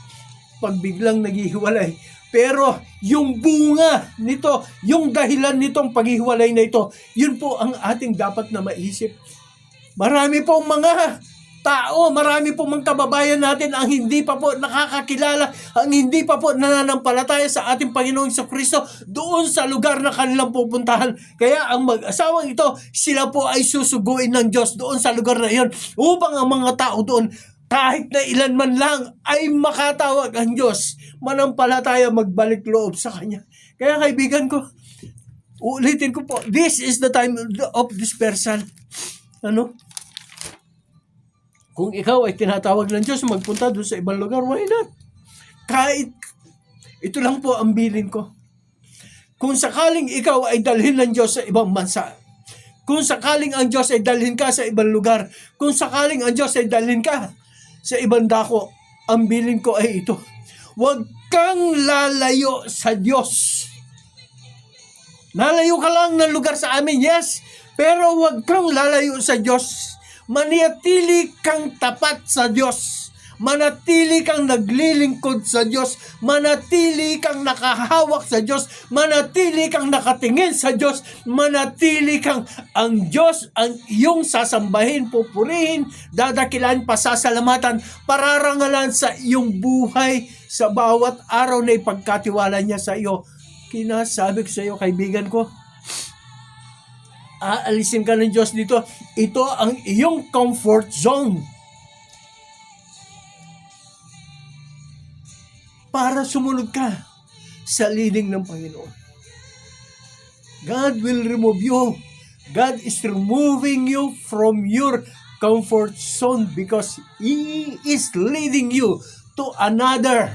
pag biglang naghihiwalay. Pero yung bunga nito, yung dahilan nitong paghihiwalay na ito, yun po ang ating dapat na maisip. Marami pong mga tao, marami po mga kababayan natin ang hindi pa po nakakakilala, ang hindi pa po nananampalataya sa ating Panginoong Kristo doon sa lugar na kanilang pupuntahan. Kaya ang mag-asawang ito, sila po ay susuguin ng Diyos doon sa lugar na iyon upang ang mga tao doon, kahit na ilan man lang, ay makatawag ang Diyos, manampalataya, magbalik loob sa Kanya. Kaya kaibigan ko, ulitin ko po, this is the time of dispersal. Kung ikaw ay tinatawag ng Diyos magpunta doon sa ibang lugar, why not? Kahit ito lang po ang bilin ko. Kung sakaling ikaw ay dalhin ng Diyos sa ibang bansa, kung sakaling ang Diyos ay dalhin ka sa ibang lugar, kung sakaling ang Diyos ay dalhin ka sa ibang dako, ang bilin ko ay ito. Huwag kang lalayo sa Diyos. Lalayo ka lang ng lugar sa amin, yes, pero huwag kang lalayo sa Diyos. Manatili kang tapat sa Diyos. Manatili kang naglilingkod sa Diyos. Manatili kang nakahawak sa Diyos. Manatili kang nakatingin sa Diyos. Manatili kang ang Diyos ang iyong sasambahin, pupurihin, dadakilan, pasasalamatan, pararangalan sa iyong buhay sa bawat araw na ipagkatiwala niya sa iyo. Kinasabi ko sa iyo, kaibigan ko, aalisin ka ng Diyos dito. Ito ang iyong comfort zone para sumunod ka sa leading ng Panginoon. God will remove you. God is removing you from your comfort zone because He is leading you to another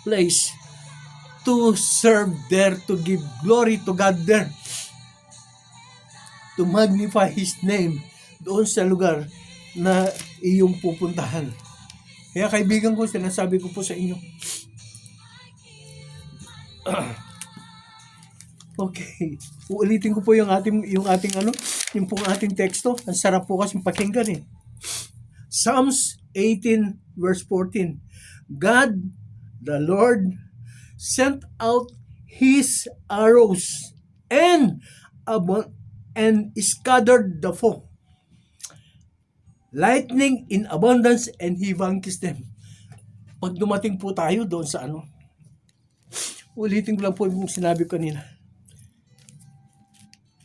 place to serve there, to give glory to God there, to magnify His name doon sa lugar na iyong pupuntahan. Kaya kaibigan ko, sinasabi ko po sa inyo, okay, uulitin ko po yung pong ating teksto. Ang sarap po kasi pakinggan eh. Psalms 18 verse 14. God, the Lord, sent out His arrows and scattered the foe. Lightning in abundance and He vanquished them. Pag dumating po tayo doon sa ulitin ko lang po yung sinabi ko kanina.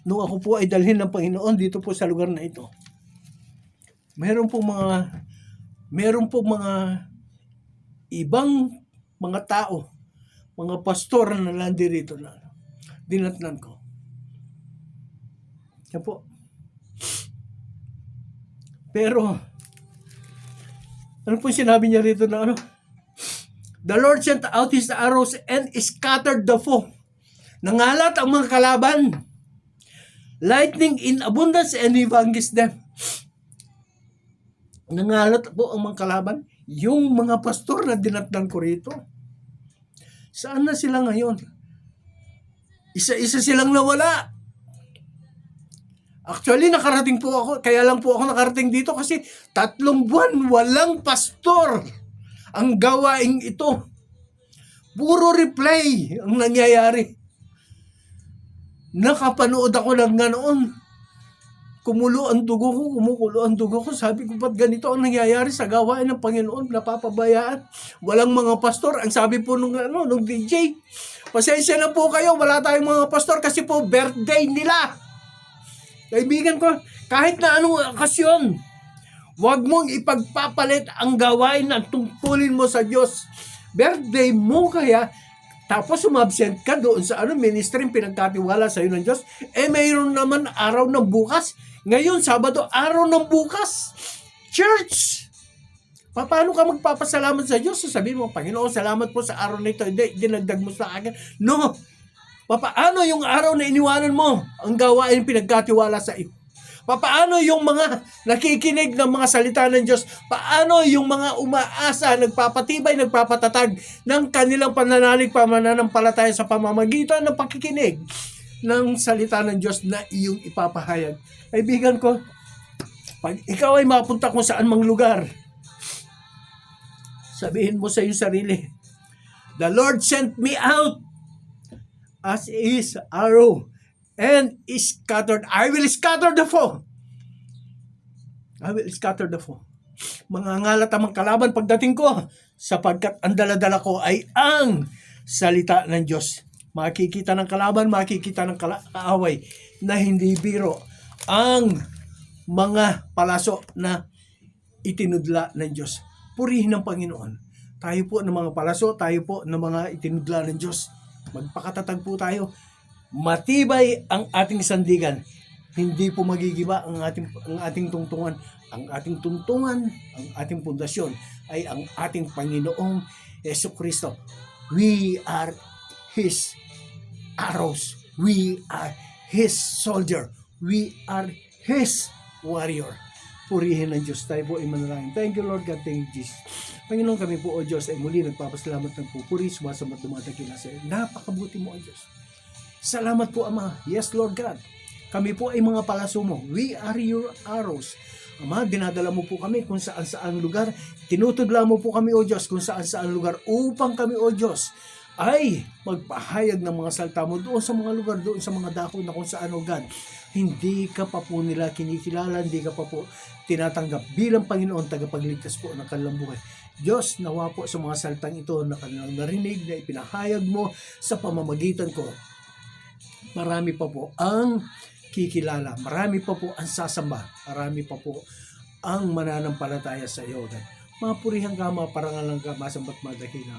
Nung ako po ay dalhin ng Panginoon dito po sa lugar na ito, meron po mga ibang mga tao, mga pastor na nandirito na dinatnan ko. Yan po. Pero, ano po sinabi niya rito na The Lord sent out His arrows and scattered the foe. Nangalat ang mga kalaban. Lightning in abundance and He vanquished them. Nangalat po ang mga kalaban. Yung mga pastor na dinatnan ko rito. Saan na sila ngayon? Isa-isa silang nawala. Actually, nakarating po ako. Kaya lang po ako nakarating dito kasi 3 buwan walang pastor ang gawaing ito. Puro replay ang nangyayari. Nakapanood ako ng ganoon. Kumulo ang dugo ko. Sabi ko, ba't ganito ang nangyayari sa gawain ng Panginoon? Napapabayaan. Walang mga pastor. Ang sabi po nung DJ, pasensya na po kayo, wala tayong mga pastor kasi po birthday nila. Kaibigan ko, kahit na anong okasyon, huwag mong ipagpapalit ang gawain na tungkulin mo sa Diyos. Birthday mo kaya, tapos umabsent ka doon sa ministry pinagkatiwala sa iyo ng Diyos, mayroon naman araw ng bukas. Ngayon, Sabado, araw ng bukas. Church! Paano ka magpapasalamat sa Diyos? Sabihin mo, Panginoon, salamat po sa araw na ito. Hindi, dinagdag mo sa akin. No! Paano yung araw na iniwanan mo ang gawain pinagkatiwala sa iyo? Paano yung mga nakikinig ng mga salita ng Diyos? Paano yung mga umaasa, nagpapatibay, nagpapatatag ng kanilang pananampalataya sa pamamagitan ng pakikinig ng salita ng Diyos na iyong ipapahayag? Kaibigan ko, pag ikaw ay mapunta kung saan mang lugar, sabihin mo sa iyong sarili, The Lord sent me out as His arrow and scattered. I will scatter the foe. I will scatter the foe. Mangangalat ang mga kalaban pagdating ko, sapagkat ang daladala ko ay ang salita ng Diyos. Makikita ng kalaban, makikita ng kaaway na hindi biro ang mga palaso na itinudla ng Diyos. Purihin ng Panginoon. Tayo po ng mga palaso, tayo po ng mga itinudla ng Diyos. Magpakatatag po tayo. Matibay ang ating sandigan. Hindi po magigiba ang ating tungtungan. Ang ating tungtungan, ang ating pundasyon ay ang ating Panginoong Jesucristo. We are His arrows. We are His soldier. We are His warrior. Purihin ng Diyos. Tayo po ay manalangin. Thank you, Lord God. Thank you, Jesus. Panginoon, kami po, O Diyos, ay muli nagpapasalamat ng pupuri, sumasamat dumatakila sa iyo. Napakabuti mo, O Diyos. Salamat po, Ama. Yes, Lord God. Kami po ay mga palaso mo. We are your arrows. Ama, dinadala mo po kami kung saan-saan lugar. Tinutudla mo po kami, O Diyos, kung saan-saan lugar upang kami, O Diyos, ay magpahayag ng mga salta mo doon sa mga lugar, doon sa mga dako na kung saan, O God, hindi ka pa po nila kinikilala, hindi ka pa po tinatanggap bilang Panginoon, tagapagligtas po ng kanilang buhay. Diyos, nawa po sa mga saltang ito na kanilang narinig, na ipinahayag mo sa pamamagitan ko. Marami pa po ang kikilala, marami pa po ang sasamba, marami pa po ang mananampalataya sa iyo. Mapurihan ka, maparangalan ka, masambat madakila.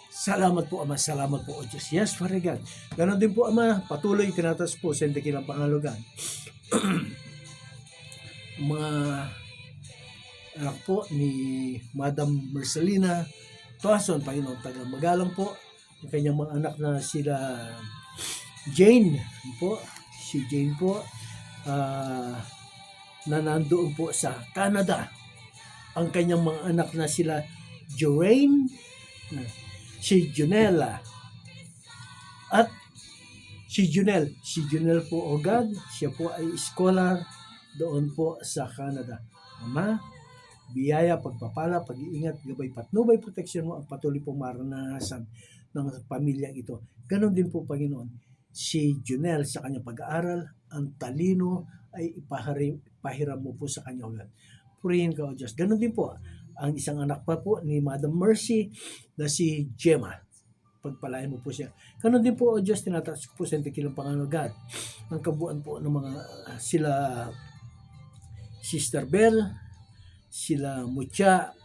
Salamat po, Ama. Salamat po, O Diyos. Yes, Father God. Ganon din po, Ama. Patuloy tinatas po sa dakilang pangalugan. mga anak po ni Madam Marcelina Tuason, Panginoon taga Magalang po. Ang kanyang mga anak na sila Jane po, si Jane po, na nandoon po sa Canada. Ang kanyang mga anak na sila Joraine, si Junella, at si Junel po Ogad, siya po ay scholar doon po sa Canada. Ama, biyaya, pagpapala, pag-iingat, gabay, patnubay, proteksyon mo ang patuloy pong maranasan ng pamilyang ito. Ganon din po, Panginoon, si Junel sa kanyang pag-aaral, ang talino ay ipahiram mo po sa kanya agad. Purihin ka, O Diyos. Ganon din po, ang isang anak pa po ni Madam Mercy na si Gemma. Pagpalain mo po siya. Ganon din po, O Diyos, tinataas ko po sa dakilang Panginoon God. Ang kabuuan po ng mga sila Sister Bell, sila Mucha,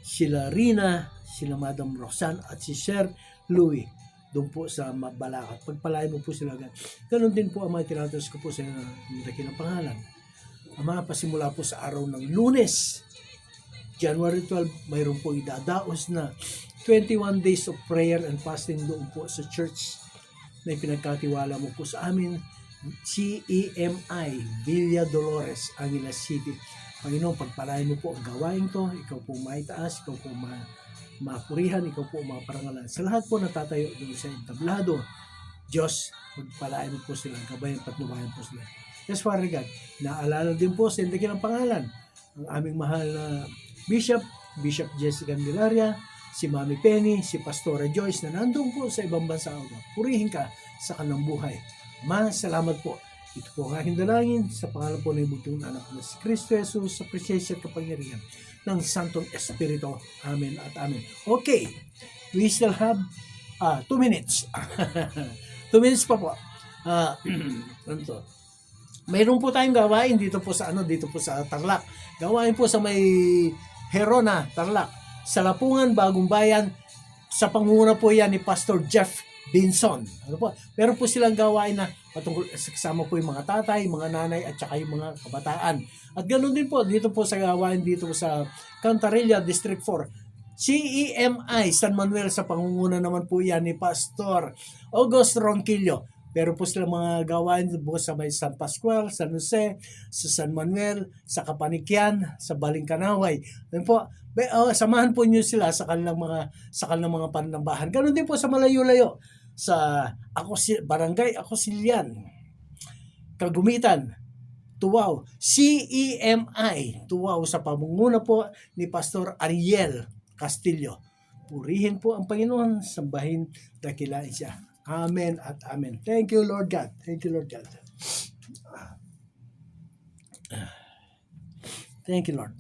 sila Rina, sila Madam Roxanne, at si Sir Louis doon po sa Balakat. Pagpalain mo po sila agad. Ganon din po ang mga tinataas ko po sa dakilang pangalan. Ama, pasimula po sa araw ng Lunes, January 12, mayroon po idadaos na 21 days of prayer and fasting doon po sa church na ipinagkatiwala mo po sa amin, CEMI Villa Dolores, Angeles City. Panginoon, pagpalain mo po ang gawain to, ikaw po maitaas, ikaw po mapurihan, ikaw po maparangalan. Sa lahat po natatayo doon sa entablado, Diyos, pagpalain mo po sila, gabayan, patnubayan po sila. Yes, Father God, naalala din po sa dakilang pangalan ang aming mahal na Bishop Jessica Candelaria, si Mami Penny, si Pastora Joyce na nandun po sa ibang bansa. Purihin ka sa kanang buhay. Ma, salamat po. Ito po ang aking dalangin sa pangalan po ng ibutong anak na si Kristo Jesus sa presensya at kapangyarihan ng Santong Espiritu. Amen at amen. Okay, we still have 2 minutes. 2 minutes pa po. Mayroon po tayong gawain dito po sa Tarlac. Gawain po sa may Herona, Tarlac. Sa Lapungan, Bagong Bayan, sa pangunguna po yan ni Pastor Jeff Binson. Ano po? Meron po silang gawain na patungkol kasama po yung mga tatay, mga nanay at saka yung mga kabataan. At ganoon din po dito po sa gawain dito sa Cantarilla District 4. CEMI San Manuel, sa pangunguna naman po yan ni Pastor August Ronquillo. Pero po sila mga gawain po sa may San Pascual, San Jose, sa San Manuel, sa Kapanikyan, sa Balingkanaway. Then po, samahan po niyo sila sa kanilang mga panambahan. Ganon din po sa malayo-layo sa Barangay Acosilian, Kagumitan, Tuwaw, CEMI Tuwaw, sa pamunguna po ni Pastor Ariel Castillo. Purihin po ang Panginoon, sambahin, dakilain siya. Amen at amen. Thank you, Lord God. Thank you, Lord God. Thank you, Lord.